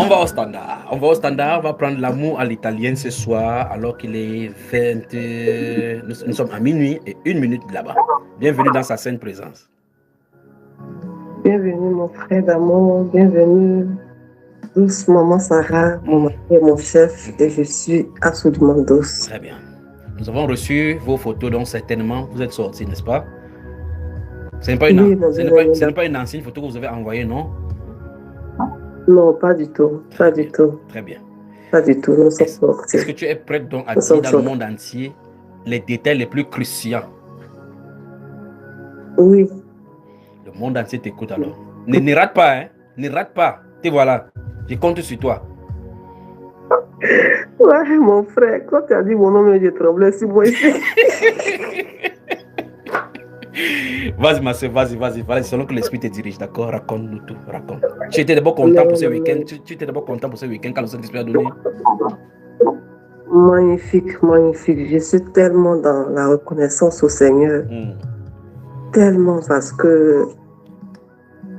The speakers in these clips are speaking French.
On va au standard. On va au standard. On va prendre l'amour à l'italienne ce soir, alors qu'il est 20. Nous sommes à minuit et 1 minute là-bas. Bienvenue dans sa sainte présence. Bienvenue, mon frère d'amour. Bienvenue, douce maman Sarah, mon mari et mon chef. Et je suis absolument douce. Très bien. Nous avons reçu vos photos, donc certainement vous êtes sortis, n'est-ce pas? Ce n'est pas une ancienne photo que vous avez envoyée, non? Non, pas du tout. Pas du tout. Très bien. Pas du tout. Nous sommes sortis. Est-ce que tu es prête donc à dire dans le monde entier les détails les plus cruciaux? Oui. Le monde entier t'écoute alors. Ne rate pas, hein? Ne rate pas. Te voilà. Je compte sur toi. Ouais, mon frère, quand tu as dit mon nom, j'ai tremblé sur moi ici. Vas-y, ma soeur, vas-y. Selon que l'esprit te dirige, d'accord? Raconte-nous tout. Raconte. Tu étais d'abord content pour ce week-end? Tu étais d'abord content pour ce week-end quand le Saint-Esprit a donné? Magnifique, magnifique. Je suis tellement dans la reconnaissance au Seigneur. Tellement parce que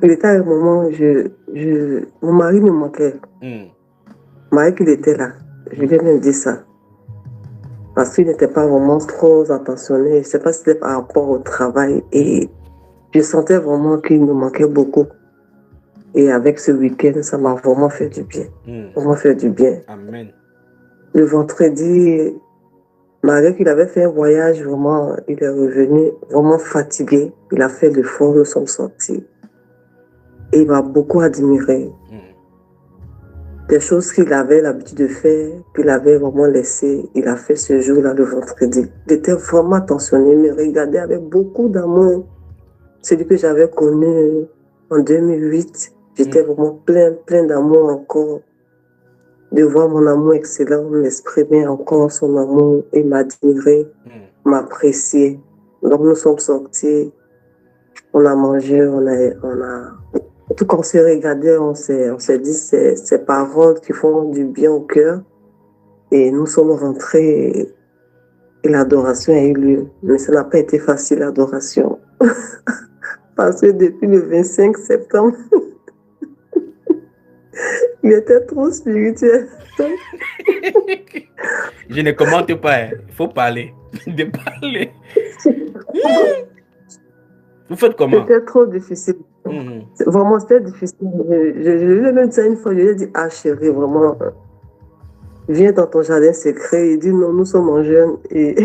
il était à un moment, mon mari me manquait. Mon mari qu'il était là. Je lui ai même dit ça. Parce qu'il n'était pas vraiment trop attentionné. Je ne sais pas si c'était par rapport au travail. Et je sentais vraiment qu'il me manquait beaucoup. Et avec ce week-end, ça m'a vraiment fait du bien. Vraiment fait du bien. Amen. Le vendredi, malgré qu'il avait fait un voyage, vraiment, il est revenu vraiment fatigué. Il a fait l'effort, nous sommes sortis. Et il m'a beaucoup admiré. Des choses qu'il avait l'habitude de faire, qu'il avait vraiment laissé, il a fait ce jour-là, le vendredi. Il était vraiment attentionné, il me regardait avec beaucoup d'amour. Celui que j'avais connu en 2008, j'étais vraiment plein d'amour encore. De voir mon amour excellent, m'exprimer encore son amour et m'admirer, m'apprécier. Donc nous sommes sortis, on a mangé, on a tout quand on s'est regardé, on s'est dit ces paroles qui font du bien au cœur. Et nous sommes rentrés et l'adoration a eu lieu. Mais ça n'a pas été facile, l'adoration. Parce que depuis le 25 septembre, il était trop spirituel. Je ne commente pas, il faut parler. De parler. Vous faites comment? C'était trop difficile. Vraiment, c'était difficile. Je lui ai même dit ça une fois, je lui ai dit, ah chérie, vraiment, viens dans ton jardin secret. Il dit, non, nous sommes en jeûne. Et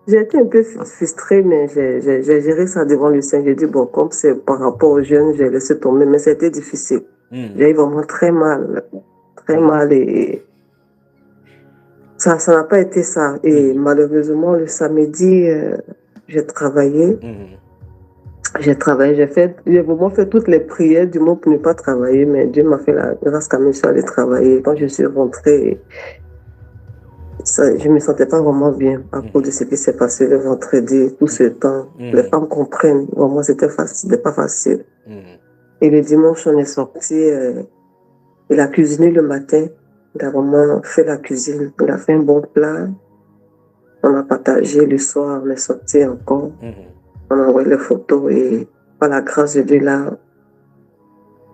j'ai été un peu frustrée, mais j'ai géré ça devant le Seigneur. J'ai dit, bon, comme c'est par rapport au jeûne, j'ai laissé tomber, mais c'était difficile. J'ai eu vraiment très mal. Et ça n'a pas été ça. Et malheureusement, le samedi, j'ai travaillé. J'ai vraiment fait toutes les prières du monde pour ne pas travailler, mais Dieu m'a fait la grâce quand même, je suis allée travailler. Quand je suis rentrée, je ne me sentais pas vraiment bien à cause de ce qui s'est passé le vendredi, tout ce temps. Les femmes comprennent, vraiment, c'était pas facile. Et le dimanche, on est sorti, il a cuisiné le matin, il a vraiment fait la cuisine, il a fait un bon plat. On a partagé le soir, on est sorti encore. On a envoyé les photos et par la grâce de Dieu là,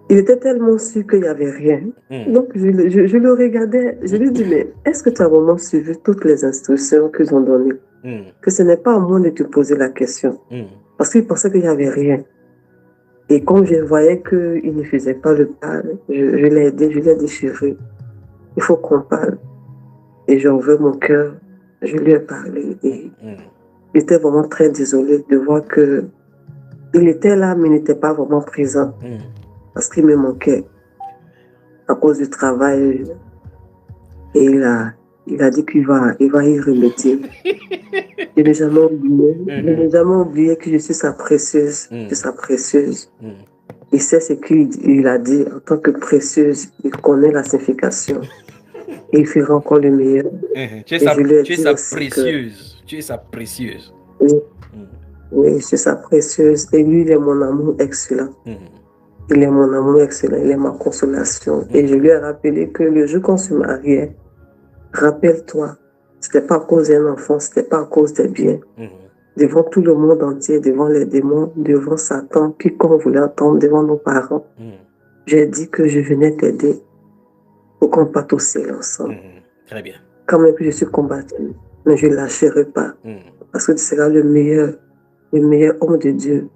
il était tellement sûr qu'il n'y avait rien. Donc je le regardais, je lui dis, mais est-ce que tu as vraiment suivi toutes les instructions qu'ils ont données? Que ce n'est pas à moi de te poser la question. Parce qu'il pensait qu'il n'y avait rien. Et comme je voyais qu'il ne faisait pas le pas, je l'ai aidé, je lui ai dit, chérie, il faut qu'on parle. Et j'ai ouvert mon cœur, je lui ai parlé et il était vraiment très désolé de voir que il était là, mais il n'était pas vraiment présent. Parce qu'il me manquait à cause du travail. Et il a dit qu'il va y remédier. Je n'ai jamais oublié que je suis sa précieuse. Il sait ce qu'il a dit en tant que précieuse. Il connaît la signification. Et il fera encore le meilleur. Tu es sa précieuse. Tu es sa précieuse. Oui, je suis sa précieuse. Et lui, il est mon amour excellent. Il est mon amour excellent. Il est ma consolation. Et je lui ai rappelé que le jour qu'on se mariait, rappelle-toi, c'était pas à cause d'un enfant, c'était pas à cause des biens. Devant tout le monde entier, devant les démons, devant Satan, quiconque voulait entendre, devant nos parents, j'ai dit que je venais t'aider. pour qu'on parte au ciel ensemble. Très bien. Quand même que je suis combattu, mais je ne lâcherai pas. Parce que tu seras le meilleur homme de Dieu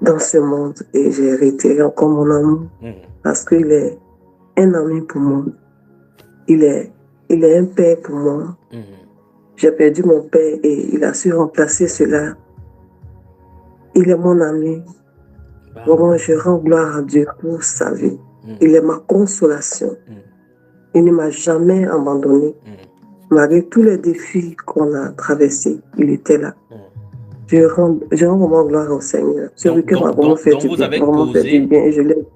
dans ce monde. Et j'ai réitéré encore mon amour parce qu'il est un ami pour moi. Il est un père pour moi. J'ai perdu mon père et il a su remplacer cela. Il est mon ami. Vraiment, je rends gloire à Dieu pour sa vie. Il est ma consolation. Il ne m'a jamais abandonné. Malgré tous les défis qu'on a traversés, il était là. Je rends vraiment gloire au Seigneur. Donc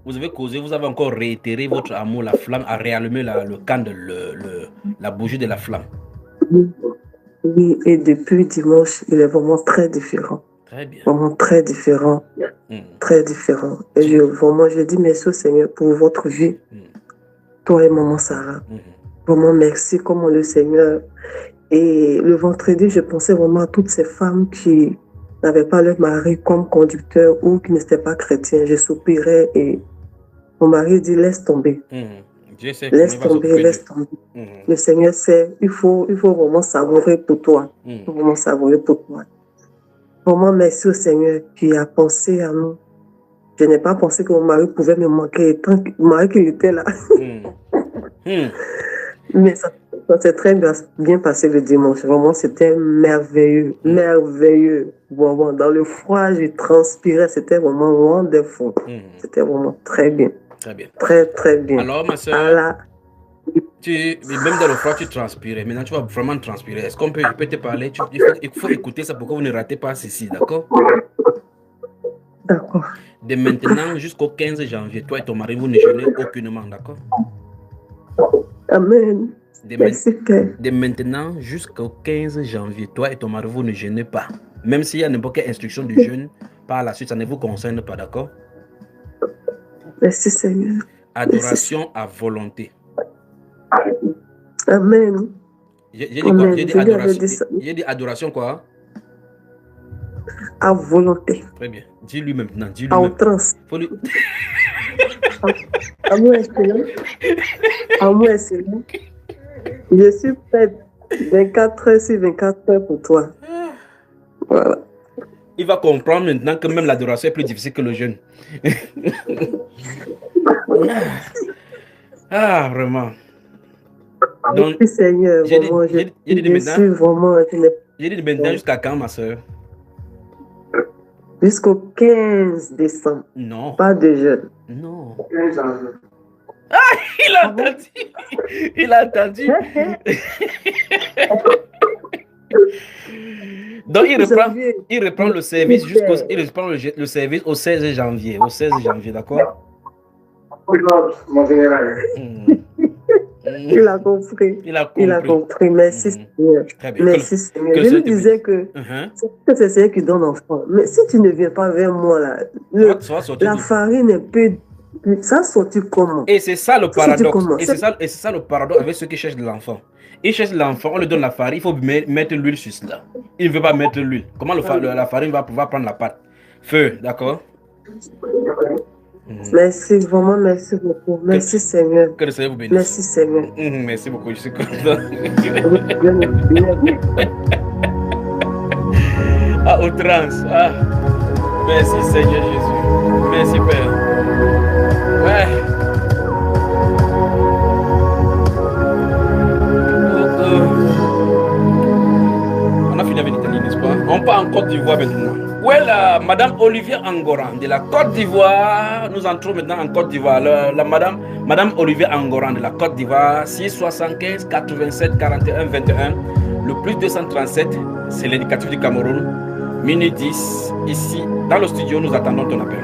vous avez causé, vous avez encore réitéré votre amour, la flamme, à réallumer le candle, la bougie de la flamme. Oui, et depuis dimanche, il est vraiment très différent. Très bien. Vraiment très différent. Très différent. Et je dis merci au Seigneur pour votre vie. Toi et maman Sarah. Vraiment merci, comment le Seigneur. Et le vendredi, je pensais vraiment à toutes ces femmes qui n'avaient pas leur mari comme conducteur ou qui n'étaient pas chrétiens. Je soupirais et mon mari dit laisse tomber. Laisse tomber. Le Seigneur sait, il faut vraiment savourer pour toi. Il faut vraiment savourer pour toi. Vraiment merci au Seigneur qui a pensé à nous. Je n'ai pas pensé que mon mari pouvait me manquer tant que mon mari qu'il était là. Mais ça s'est très bien passé le dimanche. Vraiment, c'était merveilleux. Merveilleux. Vraiment, dans le froid, je transpirais. C'était vraiment wonderful. C'était vraiment très bien. Très bien. Très, très bien. Alors, ma soeur, même dans le froid, tu transpirais. Maintenant, tu vas vraiment transpirer. Est-ce qu'on peut te parler? Il faut écouter ça pour que vous ne ratez pas ceci, d'accord? D'accord. De maintenant jusqu'au 15 janvier, toi et ton mari, vous ne jeûnez aucunement, d'accord? Amen. De maintenant jusqu'au 15 janvier, toi et ton mari, vous ne jeûnez pas. Même s'il y a n'importe quelle instruction du jeûne, par la suite, ça ne vous concerne pas, d'accord? Merci Seigneur. Adoration à volonté. Amen. J'ai dit quoi? J'ai dit adoration quoi? À volonté. Très bien. Dis-lui maintenant. Dis-lui à outrance. Amour excellent. Amour excellent. Je suis prête 24 heures sur 24 heures pour toi. Voilà. Il va comprendre maintenant que même l'adoration est plus difficile que le jeûne. Ah, vraiment. Donc, merci Seigneur, j'ai dit maintenant jusqu'à quand, ma soeur? Jusqu'au 15 décembre. Non. Pas de jeûne. Non. 15 janvier. Ah, il a entendu. Il a entendu. Donc il reprend le service le service au 16 janvier. Au 16 janvier, d'accord? Mon général. Il a compris. Il a compris. Merci Seigneur. Merci Seigneur. Je lui disais que c'est Seigneur qui donne enfant. Mais si tu ne viens pas vers moi, là, la farine est peu. Ça sortit comment? Et c'est ça le paradoxe. Et c'est ça le paradoxe avec ceux qui cherchent de l'enfant. Ils cherchent l'enfant, on lui donne la farine, il faut mettre l'huile sur cela. Il ne veut pas mettre l'huile. Comment la farine va pouvoir prendre la pâte? Feu, d'accord? Merci, vraiment, merci beaucoup. Merci Seigneur. Que le Seigneur vous bénisse. Merci Seigneur. Merci beaucoup, je suis content. À outrance. Ah. Merci Seigneur Jésus. Merci Père. Ouais. On a fini avec l'Italie, n'est-ce pas? On part en Côte d'Ivoire maintenant. Où est Madame Olivier Angoran de la Côte d'Ivoire? Nous entrons maintenant en Côte d'Ivoire. Madame Olivier Angoran de la Côte d'Ivoire, 675 87 41 21. Le plus 237, c'est l'indicatif du Cameroun. Minute 10. Ici, dans le studio, nous attendons ton appel.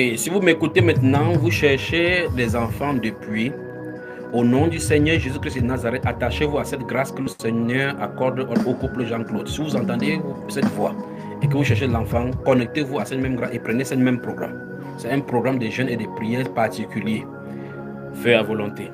Et si vous m'écoutez maintenant, vous cherchez des enfants depuis, Au nom du Seigneur Jésus-Christ de Nazareth, attachez-vous à cette grâce que le Seigneur accorde au couple Jean-Claude. Si vous entendez cette voix et que vous cherchez l'enfant, connectez-vous à cette même grâce et prenez ce même programme. C'est un programme de jeûne et de prières particulier, fait à volonté.